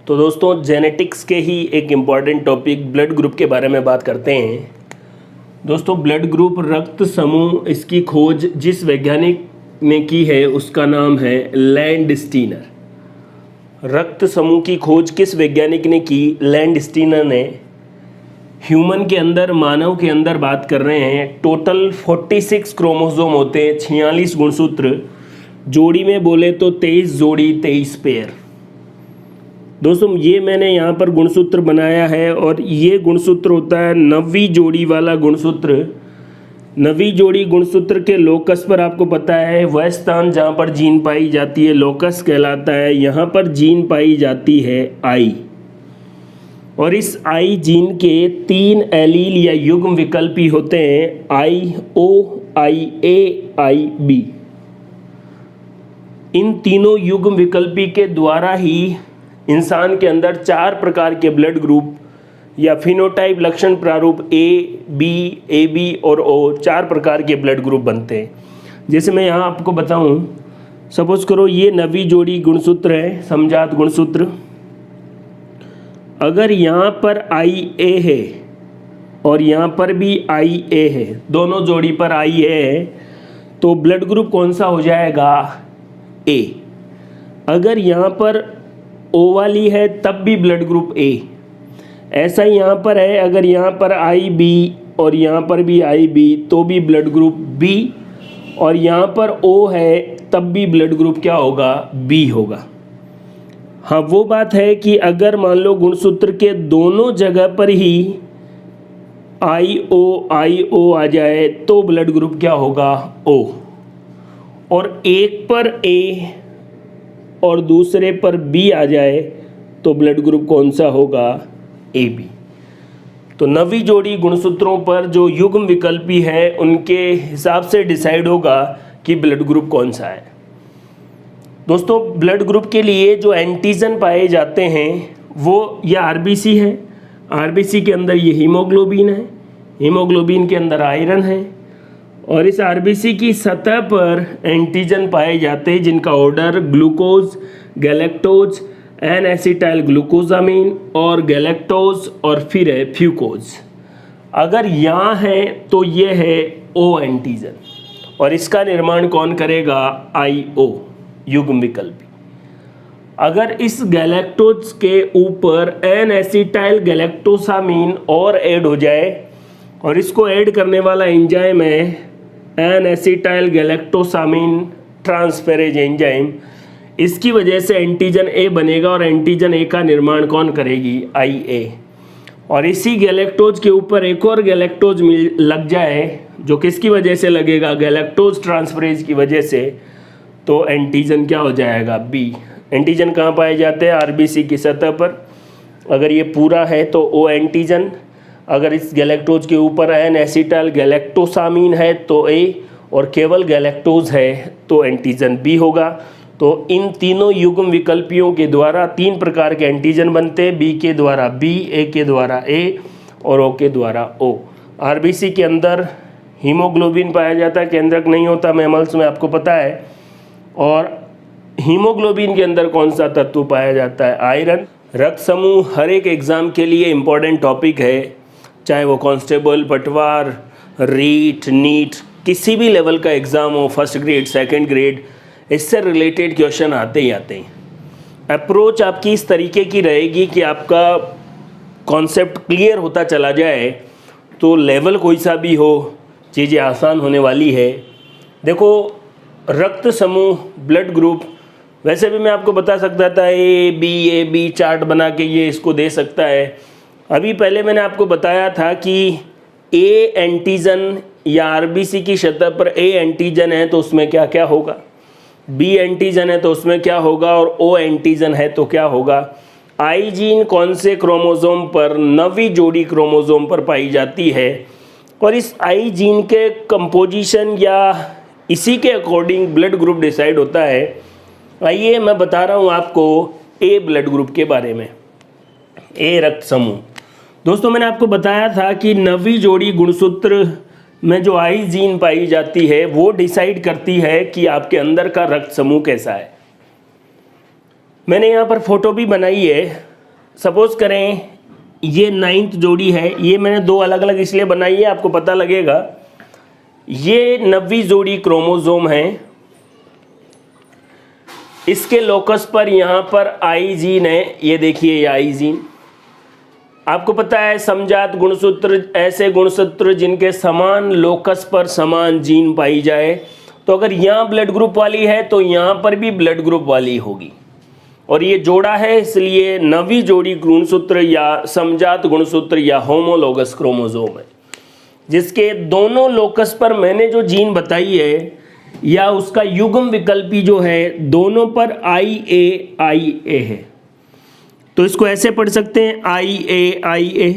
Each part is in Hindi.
तो दोस्तों जेनेटिक्स के ही एक इम्पॉर्टेंट टॉपिक ब्लड ग्रुप के बारे में बात करते हैं। दोस्तों रक्त समूह, इसकी खोज जिस वैज्ञानिक ने की है उसका नाम है लैंडस्टीनर। रक्त समूह की खोज किस वैज्ञानिक ने की? लैंडस्टीनर ने। ह्यूमन के अंदर, मानव के अंदर बात कर रहे हैं, टोटल 46 क्रोमोसोम होते हैं, 46 गुणसूत्र। जोड़ी में बोले तो 23 जोड़ी, 23 पेयर। दोस्तों ये मैंने यहाँ पर गुणसूत्र बनाया है और ये गुणसूत्र होता है 9वीं जोड़ी वाला गुणसूत्र। 9वीं जोड़ी गुणसूत्र के लोकस पर आपको पता है वह स्थान जहाँ पर जीन पाई जाती है लोकस कहलाता है। यहाँ पर जीन पाई जाती है आई, और इस आई जीन के 3 एलील या युग्म विकल्पी होते हैं, आई ओ, आई ए, आई बी। इन तीनों युग्म विकल्पी के द्वारा ही इंसान के अंदर 4 प्रकार के ब्लड ग्रुप या फिनोटाइप लक्षण प्रारूप ए बी और ओ, 4 प्रकार के ब्लड ग्रुप बनते हैं। जैसे मैं यहाँ आपको बताऊँ, सपोज करो ये 9वीं जोड़ी गुणसूत्र है, समजात गुणसूत्र। अगर यहाँ पर आई ए है और यहाँ पर भी आई ए है, दोनों जोड़ी पर आई ए है, तो ब्लड ग्रुप कौन सा हो जाएगा? ए। अगर यहाँ पर ओ वाली है तब भी ब्लड ग्रुप ए। ऐसा ही यहाँ पर है, अगर यहाँ पर आई बी और यहाँ पर भी आई बी तो भी ब्लड ग्रुप बी, और यहाँ पर ओ है तब भी ब्लड ग्रुप क्या होगा? बी होगा। हाँ, वो बात है कि अगर मान लो गुणसूत्र के दोनों जगह पर ही आई ओ आ जाए तो ब्लड ग्रुप क्या होगा? ओ। और एक पर ए और दूसरे पर बी आ जाए तो ब्लड ग्रुप कौन सा होगा? A B. तो 9वीं जोड़ी गुणसूत्रों पर जो युग्म विकल्पी है उनके हिसाब से डिसाइड होगा कि ब्लड ग्रुप कौन सा है। दोस्तों ब्लड ग्रुप के लिए जो एंटीजन पाए जाते हैं वो ये आरबीसी है। आरबीसी के अंदर ये हीमोग्लोबिन है, हीमोग्लोबिन के अंदर आयरन है, और इस आरबीसी की सतह पर एंटीजन पाए जाते हैं जिनका order glucose, galactose, N acetyl glucosamine और गैलेक्टोज और फिर है फ्यूकोज। अगर यहाँ है तो ये है ओ एंटीजन, और इसका निर्माण कौन करेगा? IO युग्म विकल्पी। अगर इस गैलेक्टोज के ऊपर एन एसिटाइल गैलेक्टोसामिन और ऐड हो जाए, और इसको ऐड करने वाला एंजाइम है एन एसिटाइल गैलेक्टोसामिन ट्रांसफेरेज एंजाइम, इसकी वजह से एंटीजन ए बनेगा, और एंटीजन ए का निर्माण कौन करेगी? IA। और इसी गैलेक्टोज के ऊपर एक और गैलेक्टोज लग जाए, जो किसकी वजह से लगेगा? गैलेक्टोज ट्रांसफेरेज की वजह से, तो एंटीजन क्या हो जाएगा? B। एंटीजन कहाँ पाए जाते हैं? आरबीसी की सतह पर। अगर ये पूरा है तो O एंटीजन, अगर इस गैलेक्टोज के ऊपर एन एसिटाइल गैलेक्टोसामिन है तो A, और केवल गैलेक्टोज है तो एंटीजन B होगा। तो इन तीनों युग्म विकल्पियों के द्वारा 3 प्रकार के एंटीजन बनते हैं, B के द्वारा B, A के द्वारा A और O के द्वारा O। आरबीसी के अंदर हीमोग्लोबिन पाया जाता है, केंद्रक नहीं होता मैमल्स में, आपको पता है। और हीमोग्लोबिन के अंदर कौन सा तत्व पाया जाता है? आयरन। रक्त समूह हर एक एग्ज़ाम के लिए इम्पॉर्टेंट टॉपिक है, चाहे वो कांस्टेबल, पटवार, रीट, नीट, किसी भी लेवल का एग्ज़ाम हो, फर्स्ट ग्रेड, सेकंड ग्रेड, इससे रिलेटेड क्वेश्चन आते ही आते हैं। अप्रोच आपकी इस तरीके की रहेगी कि आपका कॉन्सेप्ट क्लियर होता चला जाए, तो लेवल कोई सा भी हो चीज़ें आसान होने वाली है। देखो रक्त समूह, ब्लड ग्रुप, वैसे भी मैं आपको बता सकता था ए बी चार्ट बना के ये इसको दे सकता है। अभी पहले मैंने आपको बताया था कि ए एंटीजन या आरबीसी की सतह पर ए एंटीजन है तो उसमें क्या क्या होगा, बी एंटीजन है तो उसमें क्या होगा, और ओ एंटीजन है तो क्या होगा। आई जीन कौन से क्रोमोसोम पर? 9वीं जोड़ी क्रोमोसोम पर पाई जाती है, और इस आई जीन के कंपोजिशन या इसी के अकॉर्डिंग ब्लड ग्रुप डिसाइड होता है। आइए मैं बता रहा हूँ आपको ए ब्लड ग्रुप के बारे में। ए रक्त समूह। दोस्तों मैंने आपको बताया था कि 9वीं जोड़ी गुणसूत्र में जो आई जीन पाई जाती है वो डिसाइड करती है कि आपके अंदर का रक्त समूह कैसा है। मैंने यहाँ पर फोटो भी बनाई है, सपोज करें ये 9th जोड़ी है, ये मैंने 2 अलग अलग इसलिए बनाई है आपको पता लगेगा। ये 9वीं जोड़ी क्रोमोसोम है, इसके लोकस पर यहाँ पर आई जीन है, ये देखिए ये आई जीन। आपको पता है समजात गुणसूत्र ऐसे गुणसूत्र जिनके समान लोकस पर समान जीन पाई जाए, तो अगर यहाँ ब्लड ग्रुप वाली है तो यहाँ पर भी ब्लड ग्रुप वाली होगी। और ये जोड़ा है इसलिए 9वीं जोड़ी गुणसूत्र या समजात गुणसूत्र या होमोलोगस क्रोमोसोम है, जिसके दोनों लोकस पर मैंने जो जीन बताई है या उसका युग्म विकल्पी जो है दोनों पर IA है। तो इसको ऐसे पढ़ सकते हैं IA।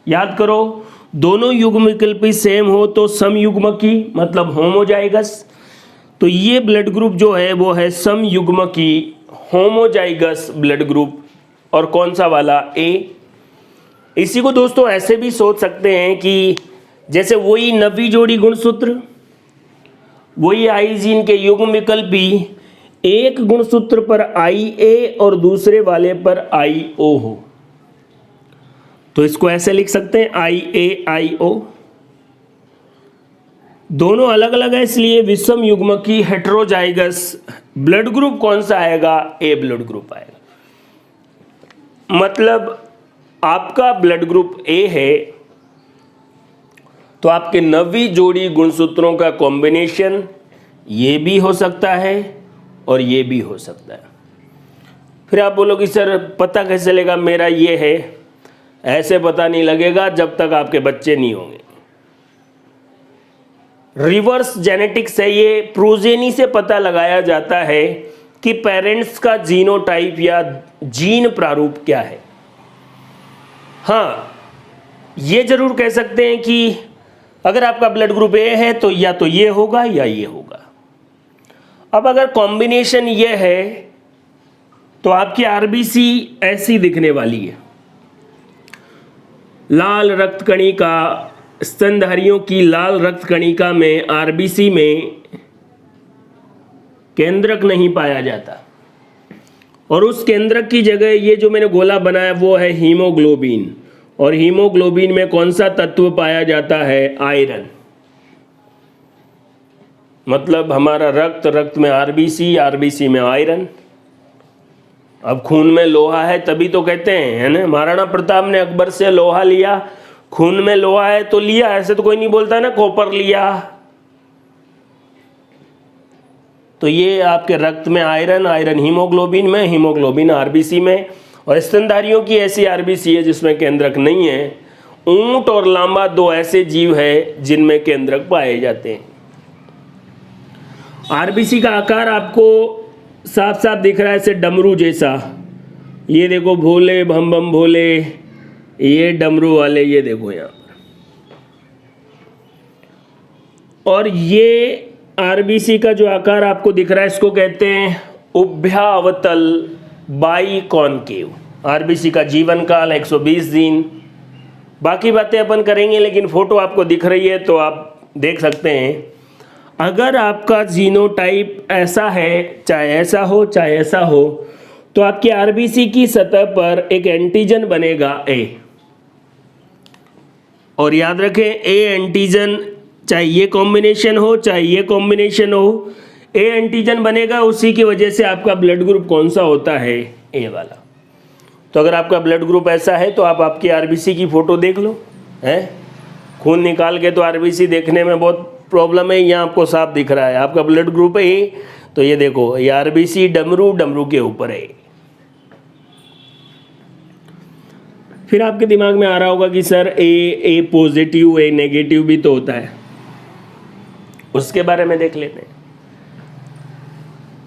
याद करो, दोनों युग्म विकल्पी सेम हो तो समयुग्मकी मतलब होमोजाइगस। तो ये ब्लड ग्रुप जो है वो है समयुग्मकी होमोजाइगस ब्लड ग्रुप। और कौन सा वाला? A। इसी को दोस्तों ऐसे भी सोच सकते हैं कि जैसे वही 9वीं जोड़ी गुणसूत्र, वही आई जीन के युग्म विकल्पी, एक गुणसूत्र पर IA और दूसरे वाले पर IO हो, तो इसको ऐसे लिख सकते हैं IA IO। दोनों अलग अलग है इसलिए विषम युग्मकी हेटेरोजाइगस ब्लड ग्रुप कौन सा आएगा? A ब्लड ग्रुप आएगा। मतलब आपका ब्लड ग्रुप A है तो आपके 9वीं जोड़ी गुणसूत्रों का कॉम्बिनेशन ये भी हो सकता है और ये भी हो सकता है। फिर आप बोलोगे सर पता कैसे चलेगा मेरा ये है? ऐसे पता नहीं लगेगा जब तक आपके बच्चे नहीं होंगे। रिवर्स जेनेटिक्स है, ये प्रोजेनी से पता लगाया जाता है कि पेरेंट्स का जीनोटाइप या जीन प्रारूप क्या है। हाँ, ये जरूर कह सकते हैं कि अगर आपका ब्लड ग्रुप A है तो या तो ये होगा या ये होगा। अब अगर कॉम्बिनेशन ये है तो आपकी RBC ऐसी दिखने वाली है। लाल रक्त कणिका, स्तनधारियों की लाल रक्त कणिका में RBC में केंद्रक नहीं पाया जाता और उस केंद्रक की जगह ये जो मैंने गोला बनाया वो है हीमोग्लोबिन। और हीमोग्लोबिन में कौन सा तत्व पाया जाता है? आयरन। मतलब हमारा रक्त में RBC में आयरन। अब खून में लोहा है तभी तो कहते हैं, है ना, महाराणा प्रताप ने अकबर से लोहा लिया, खून में लोहा है तो लिया, ऐसे तो कोई नहीं बोलता ना कॉपर लिया। तो ये आपके रक्त में आयरन हीमोग्लोबिन में, हीमोग्लोबिन RBC में। और स्तनधारियों की ऐसी RBC है जिसमें केंद्रक नहीं है। ऊंट और लामा 2 ऐसे जीव है जिनमें केंद्रक पाए जाते हैं। RBC का आकार आपको साफ साफ दिख रहा है ऐसे डमरू जैसा। ये देखो भोले बम बम भोले, ये डमरू वाले, ये देखो यहाँ पर। और ये RBC का जो आकार आपको दिख रहा है इसको कहते हैं उभयावतल बाइकॉनकेव। RBC का जीवन काल 120 दिन। बाकी बातें अपन करेंगे लेकिन फोटो आपको दिख रही है तो आप देख सकते हैं। अगर आपका जीनोटाइप ऐसा है, चाहे ऐसा हो चाहे ऐसा हो, तो आपकी RBC की सतह पर एक एंटीजन बनेगा A। और याद रखें A एंटीजन, चाहे ये कॉम्बिनेशन हो चाहे ये कॉम्बिनेशन हो, A एंटीजन बनेगा। उसी की वजह से आपका ब्लड ग्रुप कौन सा होता है? A वाला। तो अगर आपका ब्लड ग्रुप ऐसा है तो आप आपकी RBC की फ़ोटो देख लो, है खून निकाल के तो RBC देखने में बहुत प्रॉब्लम है। यहाँ आपको साफ दिख रहा है आपका ब्लड ग्रुप है A, तो ये देखो ये RBC डमरू के ऊपर है। फिर आपके दिमाग में आ रहा होगा कि sir A positive A negative भी तो होता है, उसके बारे में देख लेते हैं।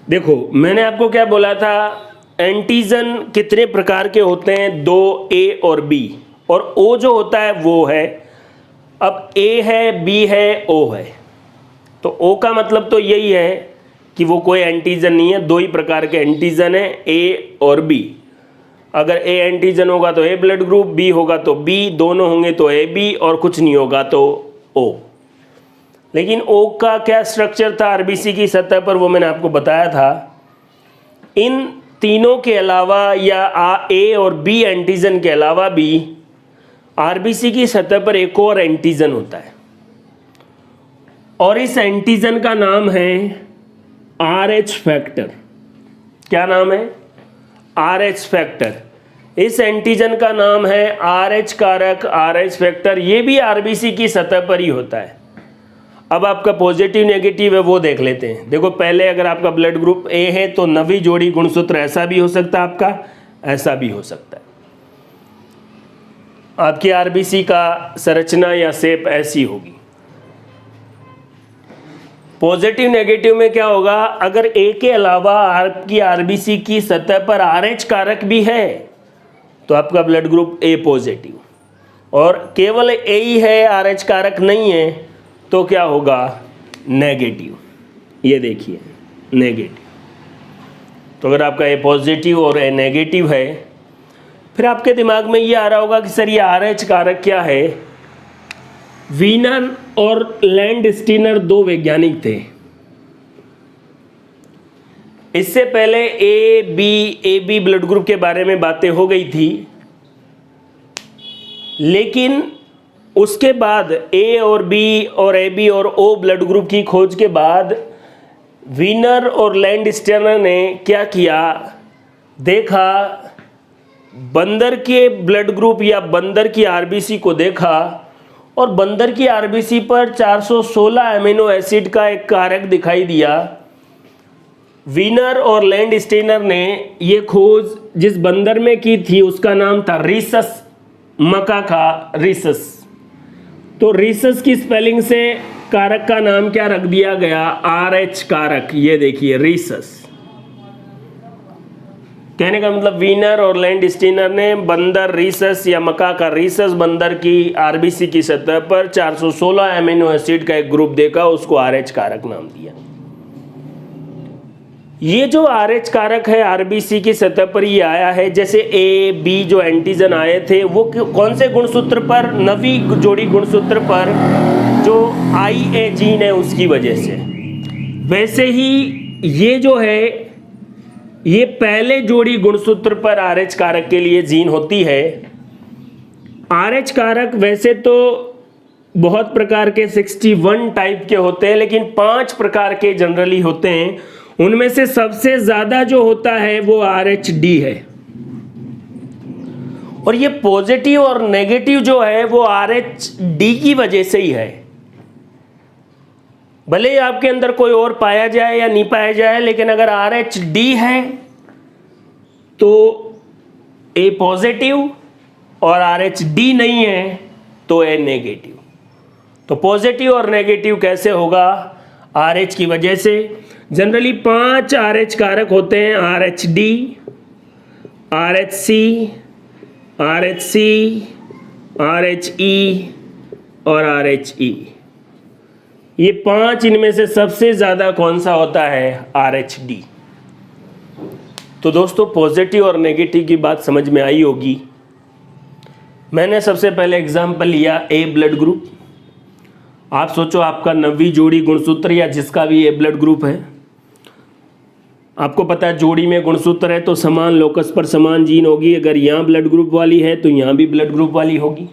देखो मैंने आपको क्या बोला था, एंटीजन कितने प्रकार के होते हैं? 2 A और B, और O जो होता है वो है, अब A है, B है, O है। तो O का मतलब तो यही है कि वो कोई एंटीजन नहीं है, 2 ही प्रकार के एंटीजन है A और B। अगर A एंटीजन होगा तो A ब्लड ग्रुप, B होगा तो B, दोनों होंगे तो AB, और कुछ नहीं होगा तो O। लेकिन O का क्या स्ट्रक्चर था RBC की सतह पर वो मैंने आपको बताया था। इन तीनों के अलावा या ए और बी एंटीजन के अलावा भी आरबीसी की सतह पर एक और एंटीजन होता है और इस एंटीजन का नाम है आरएच फैक्टर। क्या नाम है? RH factor. इस एंटीजन का नाम है आरएच कारक, आरएच फैक्टर। ये भी आरबीसी की सतह पर ही होता है। अब आपका पॉजिटिव नेगेटिव है वो देख लेते हैं। देखो, पहले अगर आपका ब्लड ग्रुप ए है तो नवी जोड़ी गुणसूत्र ऐसा भी हो सकता है, आपका ऐसा भी हो सकता है। आपकी आरबीसी का संरचना या शेप ऐसी होगी। पॉजिटिव नेगेटिव में क्या होगा? अगर ए के अलावा आपकी आरबीसी की सतह पर आरएच कारक भी है तो आपका ब्लड ग्रुप ए पॉजिटिव, और केवल ए ही है, आरएच कारक नहीं है, तो क्या होगा? नेगेटिव। ये देखिए, नेगेटिव। तो अगर आपका ए पॉजिटिव और ए नेगेटिव है, फिर आपके दिमाग में ये आ रहा होगा कि सर ये आरएच कारक क्या है? वीनर और लैंडस्टीनर दो वैज्ञानिक थे। इससे पहले ए बी ब्लड ग्रुप के बारे में बातें हो गई थी, लेकिन उसके बाद ए और बी और ए बी और ओ ब्लड ग्रुप की खोज के बाद वीनर और लैंडस्टीनर ने क्या किया? देखा, बंदर के ब्लड ग्रुप या बंदर की आरबीसी को देखा और बंदर की आरबीसी पर 416 अमीनो एसिड का एक कारक दिखाई दिया। वीनर और लैंडस्टीनर ने ये खोज जिस बंदर में की थी उसका नाम था रीसस मकाका, रीसस। तो रीसस की स्पेलिंग से कारक का नाम क्या रख दिया गया? आरएच कारक। ये देखिए, रीसस। कहने का मतलब वीनर और लैंडस्टीनर ने बंदर रीसस या मकाका रीसस बंदर की आरबीसी की सतह पर 416 अमीनो एसिड का एक ग्रुप देखा, उसको आरएच कारक नाम दिया। ये जो आरएच कारक है आरबीसी की सतह पर ये आया है। जैसे ए बी जो एंटीजन आए थे वो कौन से गुणसूत्र पर? नवी जोड़ी गुणसूत्र पर जो IA जीन है उसकी वजह से। वैसे ही ये जो है ये पहले जोड़ी गुणसूत्र पर आरएच कारक के लिए जीन होती है। आरएच कारक वैसे तो बहुत प्रकार के 61 टाइप के होते हैं, लेकिन 5 प्रकार के जनरली होते हैं। उनमें से सबसे ज्यादा जो होता है वो RH-D है, और ये पॉजिटिव और नेगेटिव जो है वो RH-D की वजह से ही है। भले ही आपके अंदर कोई और पाया जाए या नहीं पाया जाए, लेकिन अगर RH-D है तो A पॉजिटिव और RH-D नहीं है तो A नेगेटिव। तो पॉजिटिव और नेगेटिव कैसे होगा? RH की वजह से। जनरली 5 RH कारक होते हैं: RH-D, RH-C, RH-C, RH-E और RH-E। ये 5 इनमें से सबसे ज्यादा कौन सा होता है? RH-D। तो दोस्तों, पॉजिटिव और नेगेटिव की बात समझ में आई होगी। मैंने सबसे पहले एग्जाम्पल लिया ए ब्लड ग्रुप। आप सोचो, आपका नवी जोड़ी गुणसूत्र या जिसका भी ए ब्लड ग्रुप है, आपको पता है जोड़ी में गुणसूत्र है तो समान लोकस पर समान जीन होगी। अगर यहाँ ब्लड ग्रुप वाली है तो यहाँ भी ब्लड ग्रुप वाली होगी।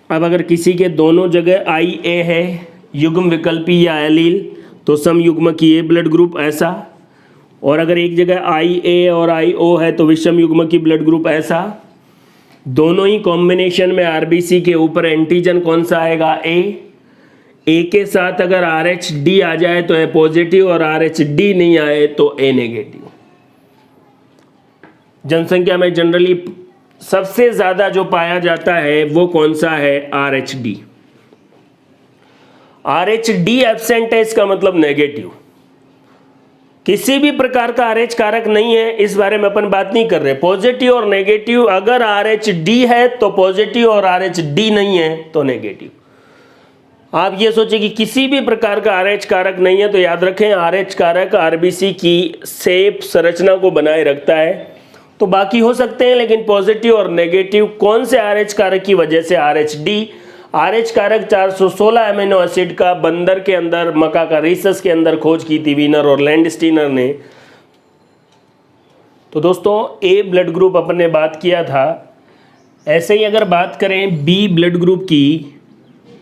अब अगर किसी के दोनों जगह IA है, युग्म विकल्पी या एलील, तो सम युग्म की ए ब्लड ग्रुप ऐसा, और अगर एक जगह IA और IO है तो विषम युग्म की ब्लड ग्रुप ऐसा। दोनों ही कॉम्बिनेशन में आरबीसी के ऊपर एंटीजन कौन सा आएगा? ए के साथ अगर RH-D आ जाए तो ए पॉजिटिव और RH-D नहीं आए तो ए नेगेटिव। जनसंख्या में जनरली सबसे ज्यादा जो पाया जाता है वो कौन सा है? RH-D। RH-D एब्सेंट है, इसका मतलब नेगेटिव। किसी भी प्रकार का RH कारक नहीं है, इस बारे में अपन बात नहीं कर रहे। पॉजिटिव और नेगेटिव, अगर RH-D है तो पॉजिटिव और RH-D नहीं है तो नेगेटिव। आप ये सोचें कि किसी भी प्रकार का RH कारक नहीं है, तो याद रखें RH कारक आरबीसी की शेप संरचना को बनाए रखता है। तो बाकी हो सकते हैं, लेकिन पॉजिटिव और नेगेटिव कौन से RH कारक की वजह से? RH-D। RH कारक 416 अमीनो एसिड का बंदर के अंदर, मकाका रीसस के अंदर खोज की थी वीनर और लैंडस्टीनर ने। तो दोस्तों ए ब्लड ग्रुप अपन ने बात किया था। ऐसे ही अगर बात करें बी ब्लड ग्रुप की,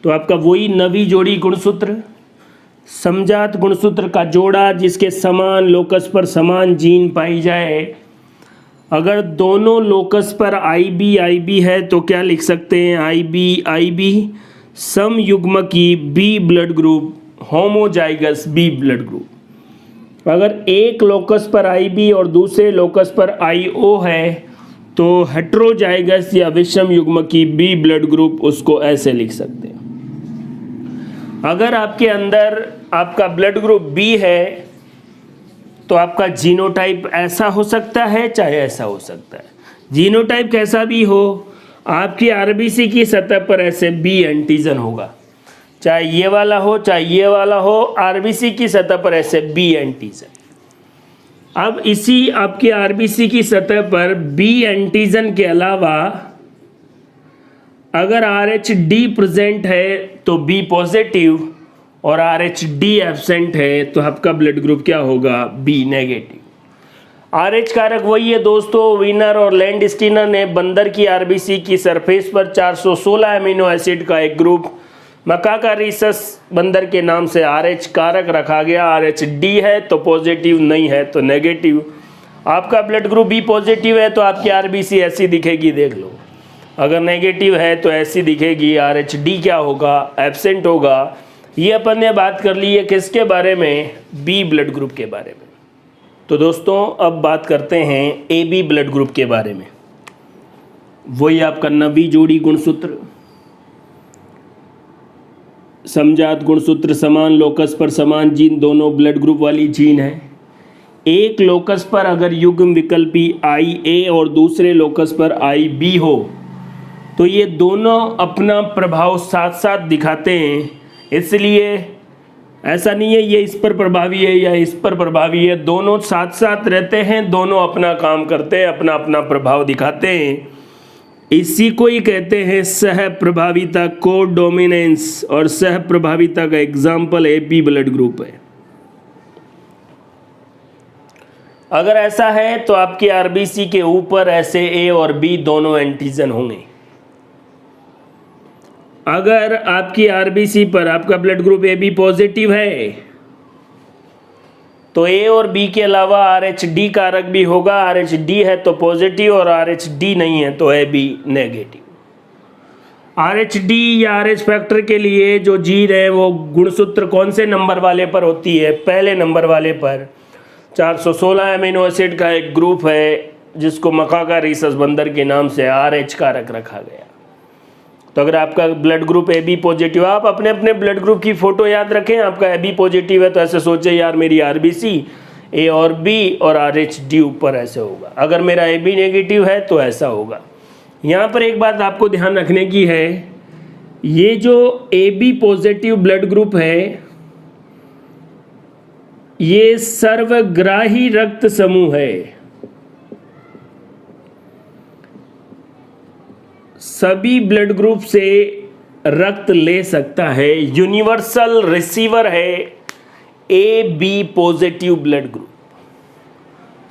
तो आपका वही नवी जोड़ी गुणसूत्र, समजात गुणसूत्र का जोड़ा जिसके समान लोकस पर समान जीन पाई जाए। अगर दोनों लोकस पर आई बी है तो क्या लिख सकते हैं, आई बी सम युग्म की B blood group homozygous B blood group. अगर एक लोकस पर आई बी और दूसरे लोकस पर आई ओ है तो हेट्रोजाइगस या विषम युग्म की बी ब्लड ग्रुप, उसको ऐसे लिख सकते हैं। अगर आपके अंदर आपका ब्लड ग्रुप बी है तो आपका जीनोटाइप ऐसा हो सकता है चाहे ऐसा हो सकता है। जीनोटाइप कैसा भी हो, आपकी आरबीसी की सतह पर ऐसे बी एंटीजन होगा, चाहे ये वाला हो चाहे ये वाला हो, आरबीसी की सतह पर ऐसे बी एंटीजन। अब इसी आपके आरबीसी की सतह पर बी एंटीजन के अलावा अगर RH-D प्रेजेंट है तो बी पॉजिटिव, और RH-D एब्सेंट है तो आपका ब्लड ग्रुप क्या होगा, बी नेगेटिव। RH कारक वही है दोस्तों, वीनर और लैंडस्टीनर ने बंदर की आरबीसी की सरफेस पर 416 अमीनो एसिड का एक ग्रुप मकाका रीसस बंदर के नाम से RH कारक रखा गया। RH-D है तो पॉजिटिव, नहीं है तो नेगेटिव। आपका ब्लड ग्रुप बी पॉजिटिव है तो आपकी आरबीसी ऐसी दिखेगी, देख लो। अगर नेगेटिव है तो ऐसी दिखेगी, RH-D क्या होगा, एब्सेंट होगा। ये अपन ने बात कर ली है किसके बारे में, बी ब्लड ग्रुप के बारे में। तो दोस्तों अब बात करते हैं ए बी ब्लड ग्रुप के बारे में। वही आपका नवी जोड़ी गुणसूत्र, समजात गुणसूत्र, समान लोकस पर समान जीन, दोनों ब्लड ग्रुप वाली जीन है। एक लोकस पर अगर युग्म विकल्पी IA और दूसरे लोकस पर IB हो तो ये दोनों अपना प्रभाव साथ साथ दिखाते हैं, इसलिए ऐसा नहीं है ये इस पर प्रभावी है या इस पर प्रभावी है, दोनों साथ साथ रहते हैं, दोनों अपना काम करते हैं, अपना अपना प्रभाव दिखाते हैं। इसी को ही कहते हैं सह प्रभाविता, को डोमिनेंस, और सह प्रभाविता का एग्जाम्पल AB ब्लड ग्रुप है। अगर ऐसा है तो आपकी आरबीसी के ऊपर ऐसे A और B दोनों एंटीजन होंगे। अगर आपकी आरबीसी पर आपका ब्लड ग्रुप AB पॉजिटिव है तो A और B के अलावा RH-D कारक भी होगा। RH-D है तो पॉजिटिव और RH-D नहीं है तो AB नेगेटिव। RH-D या RH फैक्टर के लिए जो जीन है वो गुणसूत्र कौन से नंबर वाले पर होती है, पहले नंबर वाले पर। 416 अमीनो एसिड का एक ग्रुप है जिसको मकाका रीसस बंदर के नाम से RH कारक रखा गया। तो अगर आपका ब्लड ग्रुप AB पॉजिटिव, आप अपने अपने ब्लड ग्रुप की फ़ोटो याद रखें। आपका AB पॉजिटिव है तो ऐसे सोचे यार मेरी आरबीसी A और B और RH-D ऊपर ऐसे होगा। अगर मेरा AB नेगेटिव है तो ऐसा होगा। यहाँ पर एक बात आपको ध्यान रखने की है, ये जो AB पॉजिटिव ब्लड ग्रुप है ये सर्वग्राही रक्त समूह है। सभी ब्लड ग्रुप से रक्त ले सकता है, यूनिवर्सल रिसीवर है AB पॉजिटिव ब्लड ग्रुप।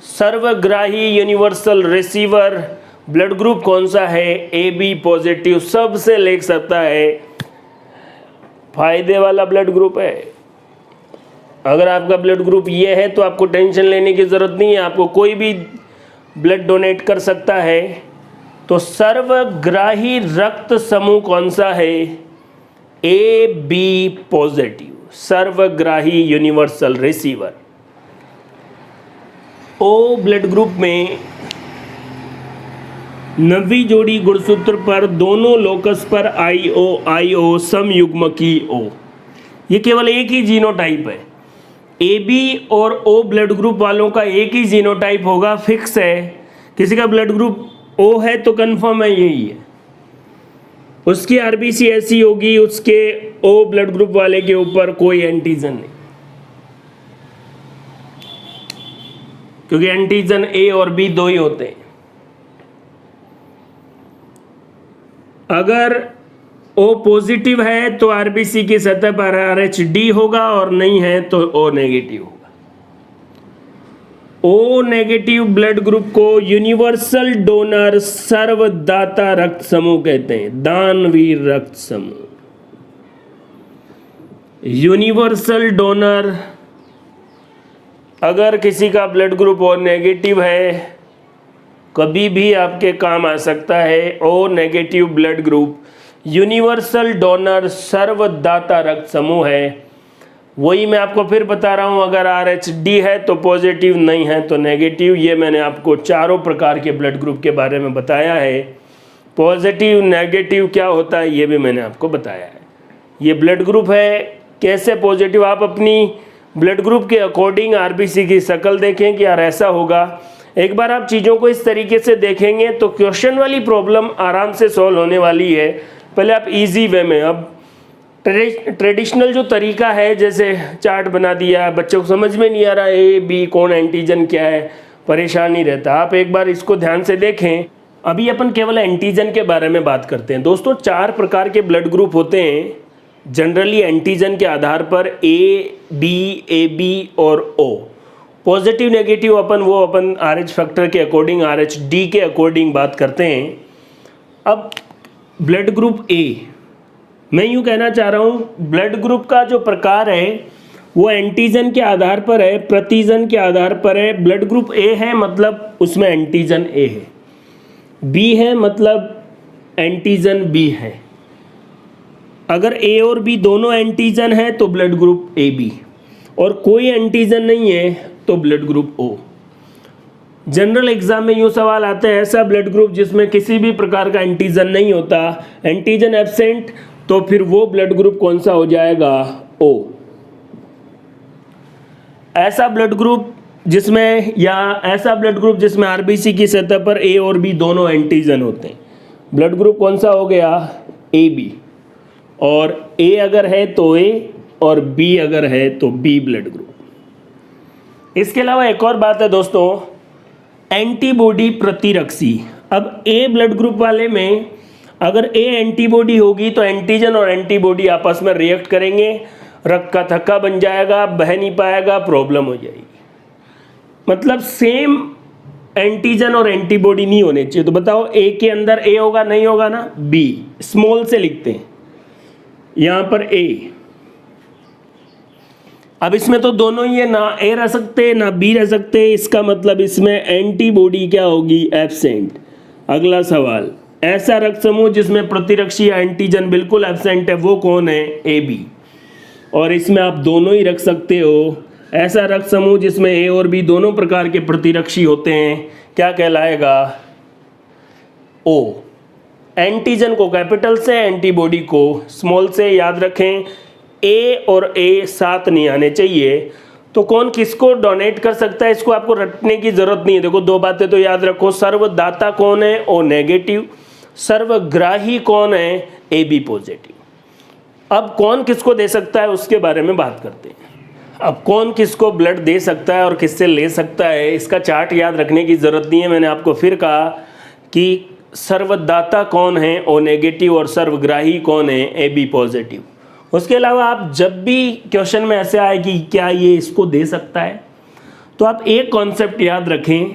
सर्वग्राही यूनिवर्सल रिसीवर ब्लड ग्रुप कौन सा है, AB पॉजिटिव, सबसे ले सकता है, फायदे वाला ब्लड ग्रुप है। अगर आपका ब्लड ग्रुप ये है तो आपको टेंशन लेने की ज़रूरत नहीं है, आपको कोई भी ब्लड डोनेट कर सकता है। तो सर्वग्राही रक्त समूह कौन सा है, AB पॉजिटिव, सर्वग्राही universal receiver. O blood group में नवी जोड़ी गुणसूत्र पर दोनों लोकस पर IO समयुग्म की O, ये केवल एक ही जीनोटाइप है। AB और O ब्लड ग्रुप वालों का एक ही जीनोटाइप होगा, फिक्स है। किसी का ब्लड ग्रुप O है तो कंफर्म है यही है, उसकी आरबीसी ऐसी होगी, उसके O ब्लड ग्रुप वाले के ऊपर कोई एंटीजन नहीं, क्योंकि एंटीजन A और B दो ही होते हैं। अगर O पॉजिटिव है तो आरबीसी की सतह पर RH-D होगा और नहीं है तो O नेगेटिव होगा। ओ नेगेटिव ब्लड ग्रुप को यूनिवर्सल डोनर सर्वदाता रक्त समूह कहते हैं, दानवीर रक्त समूह। यूनिवर्सल डोनर, अगर किसी का ब्लड ग्रुप ओ नेगेटिव है, कभी भी आपके काम आ सकता है। O negative blood group universal donor सर्वदाता रक्त समूह है। वही मैं आपको फिर बता रहा हूँ, अगर RH D है तो पॉजिटिव, नहीं है तो नेगेटिव। ये मैंने आपको चारों प्रकार के ब्लड ग्रुप के बारे में बताया है। पॉजिटिव नेगेटिव क्या होता है ये भी मैंने आपको बताया है। ये ब्लड ग्रुप है। कैसे पॉजिटिव, आप अपनी ब्लड ग्रुप के अकॉर्डिंग RBC की शक्ल देखें कि यार ऐसा होगा। एक बार आप चीज़ों को इस तरीके से देखेंगे तो क्वेश्चन वाली प्रॉब्लम आराम से सॉल्व होने वाली है। पहले आप इजी वे में, अब ट्रेडिशनल जो तरीका है, जैसे चार्ट बना दिया, बच्चों को समझ में नहीं आ रहा A B कौन एंटीजन क्या है, परेशान नहीं रहता। आप एक बार इसको ध्यान से देखें। अभी अपन केवल एंटीजन के बारे में बात करते हैं। दोस्तों 4 प्रकार के ब्लड ग्रुप होते हैं जनरली एंटीजन के आधार पर, A B AB और O। पॉजिटिव नेगेटिव अपन RH फैक्टर के अकॉर्डिंग, RH D के अकॉर्डिंग बात करते हैं। अब ब्लड ग्रुप A, मैं यूँ कहना चाह रहा हूँ ब्लड ग्रुप का जो प्रकार है वो एंटीजन के आधार पर है, प्रतिजन के आधार पर है। ब्लड ग्रुप A है मतलब उसमें एंटीजन A है, B है मतलब एंटीजन B है। अगर A और B दोनों एंटीजन है तो ब्लड ग्रुप AB, और कोई एंटीजन नहीं है तो blood group O। General exam में यूँ सवाल आते हैं, ऐसा ब्लड ग्रुप जिसमें किसी भी प्रकार का एंटीजन नहीं होता, एंटीजन एब्सेंट, तो फिर वो ब्लड ग्रुप कौन सा हो जाएगा? O। ऐसा ब्लड ग्रुप जिसमें, या ऐसा ब्लड ग्रुप जिसमें RBC की सतह पर A और B दोनों एंटीजन होते हैं, ब्लड ग्रुप कौन सा हो गया? AB। और A अगर है तो A और B अगर है तो B ब्लड ग्रुप। इसके अलावा एक और बात है दोस्तों, एंटीबॉडी प्रतिरक्षी। अब A ब्लड ग्रुप वाले में अगर A एंटीबॉडी होगी तो एंटीजन और एंटीबॉडी आपस में रिएक्ट करेंगे, रक्त का थक्का बन जाएगा, बह नहीं पाएगा, प्रॉब्लम हो जाएगी। मतलब सेम एंटीजन और एंटीबॉडी नहीं होने चाहिए। तो बताओ A के अंदर A होगा, नहीं होगा ना? B स्मॉल से लिखते हैं यहाँ पर A। अब इसमें तो दोनों ही है, ना A रह सकते ना B रह सकते, इसका मतलब इसमें एंटीबॉडी क्या होगी? एब्सेंट। अगला सवाल, ऐसा रक्त समूह जिसमें प्रतिरक्षी या एंटीजन बिल्कुल एब्सेंट है वो कौन है? AB। और इसमें आप दोनों ही रख सकते हो। ऐसा रक्त समूह जिसमें A और B दोनों प्रकार के प्रतिरक्षी होते हैं क्या कहलाएगा? O। एंटीजन को कैपिटल से, एंटीबॉडी को स्मॉल से। याद रखें A और A साथ नहीं आने चाहिए। तो कौन किसको डोनेट कर सकता है, इसको आपको रटने की जरूरत नहीं है। देखो 2 बातें तो याद रखो, सर्वदाता कौन है? O negative. सर्वग्राही कौन है? AB positive. अब कौन किसको दे सकता है उसके बारे में बात करते हैं। अब कौन किसको ब्लड दे सकता है और किससे ले सकता है, इसका चार्ट याद रखने की ज़रूरत नहीं है। मैंने आपको फिर कहा कि सर्वदाता कौन है? O negative. और सर्वग्राही कौन है? AB positive. उसके अलावा आप जब भी क्वेश्चन में ऐसे आए कि क्या ये इसको दे सकता है, तो आप एक कॉन्सेप्ट याद रखें,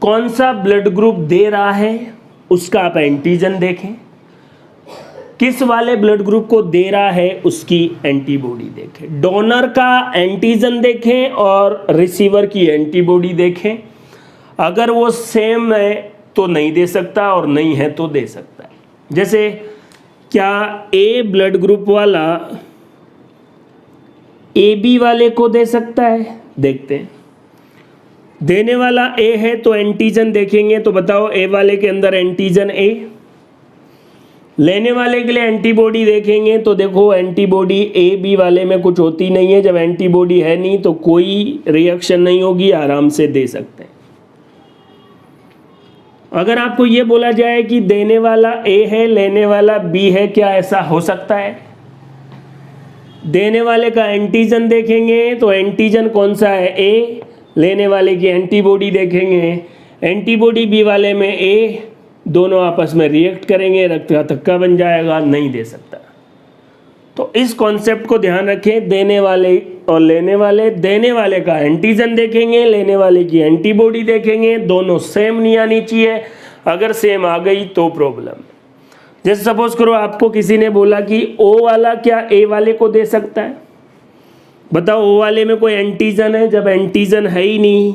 कौन सा ब्लड ग्रुप दे रहा है उसका आप एंटीजन देखें, किस वाले ब्लड ग्रुप को दे रहा है उसकी एंटीबॉडी देखें। डोनर का एंटीजन देखें और रिसीवर की एंटीबॉडी देखें। अगर वो सेम है तो नहीं दे सकता, और नहीं है तो दे सकता है। जैसे क्या A ब्लड ग्रुप वाला AB वाले को दे सकता है? देखते हैं। देने वाला A है तो एंटीजन देखेंगे, तो बताओ A वाले के अंदर एंटीजन A। लेने वाले के लिए एंटीबॉडी देखेंगे, तो देखो एंटीबॉडी AB वाले में कुछ होती नहीं है। जब एंटीबॉडी है नहीं तो कोई रिएक्शन नहीं होगी, आराम से दे सकते हैं। अगर आपको ये बोला जाए कि देने वाला A है, लेने वाला B है, क्या ऐसा हो सकता है? देने वाले का एंटीजन देखेंगे तो एंटीजन कौन सा है? A। लेने वाले की एंटीबॉडी देखेंगे, एंटीबॉडी B वाले में A, दोनों आपस में रिएक्ट करेंगे, रक्त का थक्का बन जाएगा, नहीं दे सकता। तो इस कॉन्सेप्ट को ध्यान रखें, देने वाले और लेने वाले, देने वाले का एंटीजन देखेंगे, लेने वाले की एंटीबॉडी देखेंगे, दोनों सेम नहीं आनी चाहिए, अगर सेम आ गई तो प्रॉब्लम। जैसे सपोज करो आपको किसी ने बोला कि O वाला क्या A वाले को दे सकता है, बताओ O वाले में कोई एंटीजन है, जब एंटीजन है ही नहीं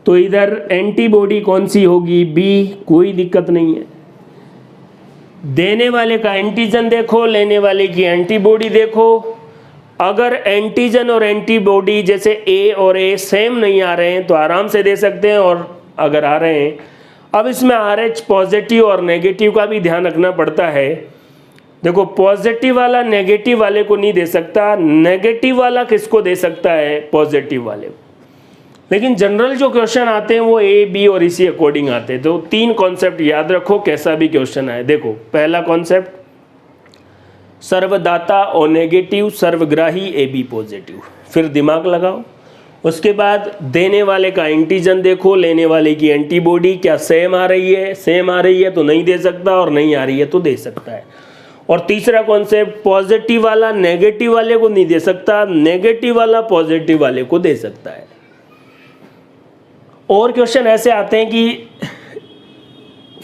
तो इधर एंटीबॉडी कौन सी होगी, B, कोई दिक्कत नहीं है। देने वाले का एंटीजन देखो, लेने वाले की एंटीबॉडी देखो, अगर एंटीजन और एंटीबॉडी जैसे A और A सेम नहीं आ रहे हैं तो आराम से दे सकते हैं, और अगर आ रहे हैं, अब इसमें RH पॉजिटिव और नेगेटिव का भी ध्यान रखना पड़ता है। देखो पॉजिटिव वाला नेगेटिव वाले को नहीं दे सकता, नेगेटिव वाला किसको दे सकता है, पॉजिटिव वाले को। लेकिन जनरल जो क्वेश्चन आते हैं वो A, B और इसी अकॉर्डिंग आते हैं। तो 3 कॉन्सेप्ट याद रखो कैसा भी क्वेश्चन आए। देखो पहला कॉन्सेप्ट, सर्वदाता और नेगेटिव, सर्वग्राही AB पॉजिटिव, फिर दिमाग लगाओ। उसके बाद देने वाले का एंटीजन देखो, लेने वाले की एंटीबॉडी क्या सेम आ रही है, सेम आ रही है तो नहीं दे सकता, और नहीं आ रही है तो दे सकता है। और तीसरा कॉन्सेप्ट, पॉजिटिव वाला नेगेटिव वाले को नहीं दे सकता, नेगेटिव वाला पॉजिटिव वाले को दे सकता है। और क्वेश्चन ऐसे आते हैं कि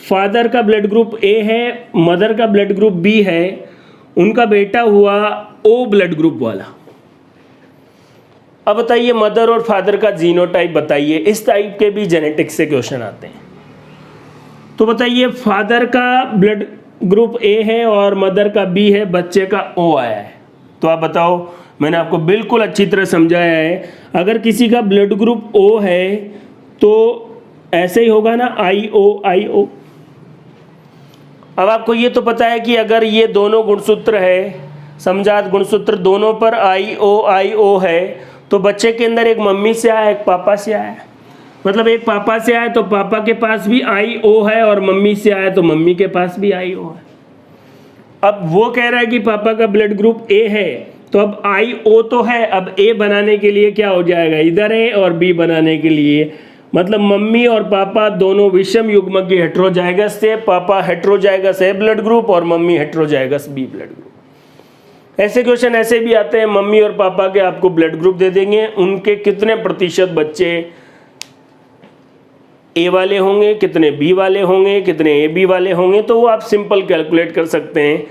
फादर का ब्लड ग्रुप A है, मदर का ब्लड ग्रुप B है, उनका बेटा हुआ O ब्लड ग्रुप वाला। अब बताइए मदर और फादर का जीनोटाइप बताइए। इस टाइप के भी जेनेटिक्स से क्वेश्चन आते हैं। तो बताइए फादर का ब्लड ग्रुप A है और मदर का B है, बच्चे का O आया है, तो आप बताओ। मैंने आपको बिल्कुल अच्छी तरह समझाया है। अगर किसी का ब्लड ग्रुप O है तो ऐसे ही होगा ना, IO। अब आपको ये तो पता है कि अगर ये दोनों गुणसूत्र है, समजात गुणसूत्र, दोनों पर IO है, तो बच्चे के अंदर एक मम्मी से आया, एक पापा से आया। मतलब एक पापा से आया तो पापा के पास भी IO है, और मम्मी से आया तो मम्मी के पास भी IO है। अब वो कह रहा है कि पापा का ब्लड ग्रुप A है, तो अब IO तो है, अब A बनाने के लिए क्या हो जाएगा, इधर है, और B बनाने के लिए मतलब मम्मी और पापा दोनों विषम युग्म की हेट्रोजाइगस से, पापा हेट्रोजाइगस A ब्लड ग्रुप और mummy heterozygous B blood group. ऐसे क्वेश्चन ऐसे भी आते हैं, मम्मी और पापा के आपको ब्लड ग्रुप दे देंगे, उनके कितने प्रतिशत बच्चे A वाले होंगे, कितने B वाले होंगे, कितने AB वाले होंगे, तो वो आप सिंपल कैलकुलेट कर सकते हैं।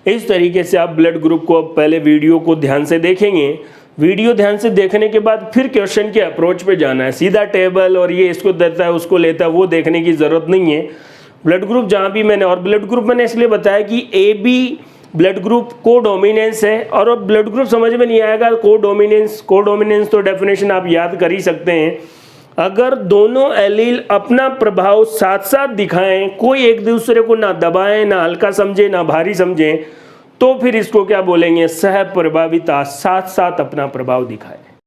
इस तरीके से आप ब्लड ग्रुप को पहले वीडियो को ध्यान से देखेंगे, वीडियो ध्यान से देखने के बाद फिर क्वेश्चन के अप्रोच पे जाना है। सीधा टेबल और ये इसको देता है उसको लेता है वो देखने की ज़रूरत नहीं है। ब्लड ग्रुप जहाँ भी मैंने, और ब्लड ग्रुप मैंने इसलिए बताया कि AB ब्लड ग्रुप को डोमिनेंस है, और अब ब्लड ग्रुप समझ में नहीं आएगा को डोमिनेंस तो डेफिनेशन आप याद कर ही सकते हैं। अगर दोनों एलील अपना प्रभाव साथ साथ दिखाएं, कोई एक दूसरे को ना दबाएं, ना हल्का समझे, ना भारी समझें, तो फिर इसको क्या बोलेंगे, सह प्रभाविता, साथ साथ अपना प्रभाव दिखाए।